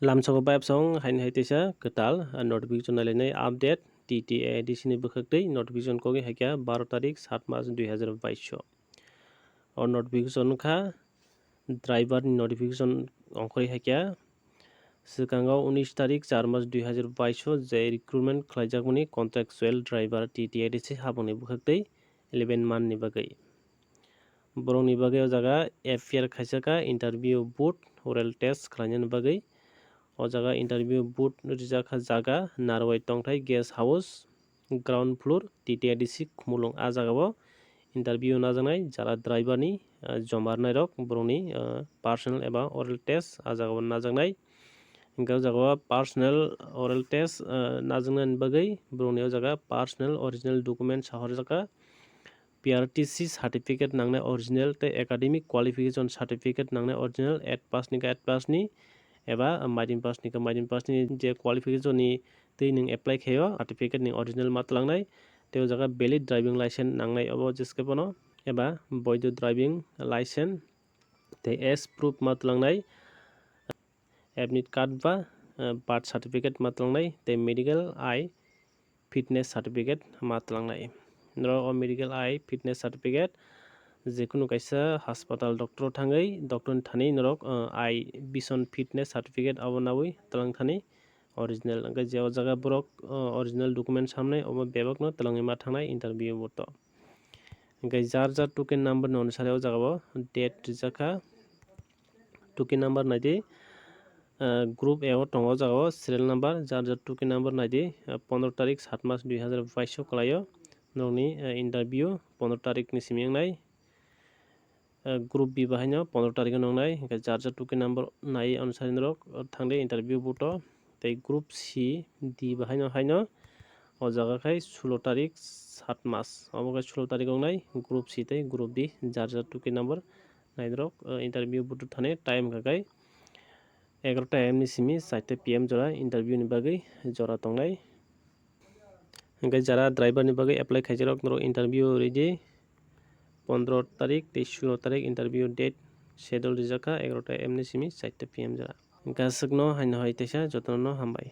Lamsang Bab Song Hain Haitisa Ketal notification nalinai update TTAADC ni bukhaktei notification kogi haikya 12 tarik 7 March 2022 or notification kha driver ni notification ongkhori haikya Sikangao 19 tarik 4 March 2022 je recruitment khlaijakmani contractual driver TTAADC haboni bukhaktei 11 man ni bagai borongni bagai o jaga FPR khaisaka interview boot oral test khlainani bagai o jaga interview boot rijak jaga narwai tongthai guest house ground floor TTAADC khumulung a jaga o interview najaknai jara driver ni jomarnai rok borongni personal eba oral test a jaga o najaknai hingke o jaga o personal oral test najaknani bagai borongni o jaga personal original document sahorjaka PRTC certificate nangnai original tei academic qualification certificate nangnai original 8 pass ni 8 pass ni eba maidin pass ni pass ni je qualification ni tei ning apply khaio certificate ni original matlangnai tei o jaga valid driving license nangnai obo jeske bono eba boido driving license tei as proof matlangnai admit card ba birth certificate matlangnai tei medical eye fitness certificate matlangnai noro o medical eye fitness certificate যেকোনো কাইসা হাসপাতাল doctor থাঙ্গাই doctor থানি নরক eye vision fitness certificate আবনাবই তলাং থানি original আঙ্কা যে জায়গা ব্রক অরিজিনাল ডকুমেন্ট সামনে অব বেবক ন তলাঙ্গি মা থাঙ্গাই ইন্টারভিউ বতো আঙ্কা যার যার টোকেন নাম্বার অনুসারে জায়গাবো ডেট রিজাকা টোকেন নাম্বার নাইদি গ্রুপ এ ও টঙ্গ জায়গাবো সিরিয়াল নাম্বার যার যার টোকেন নাম্বার নাইদি 15 তারিখ 7 মার্চ 2022 কলাইও ননি ইন্টারভিউ 15 তারিখ ni simingnai group B bahaino 15 tarik nongnai jar jar token number nai anusari norok thangde interview buto tei group C D bahaino haino o jaga khai 16 tarik 7 March obokai 16 tarik ongnai group C tei group D jar jar token number nai norok interview buto thane time kakai 11 am ni simi 4 pm jora interview ni bagai jora tongnai hingke jara driver ni bagai apply khaijak norok interview ready 15 tarik tei 16 tarik interview date schedule rijaka 11 am ni simi 4 pm jora gasukno haino hai teisa jotono hambai।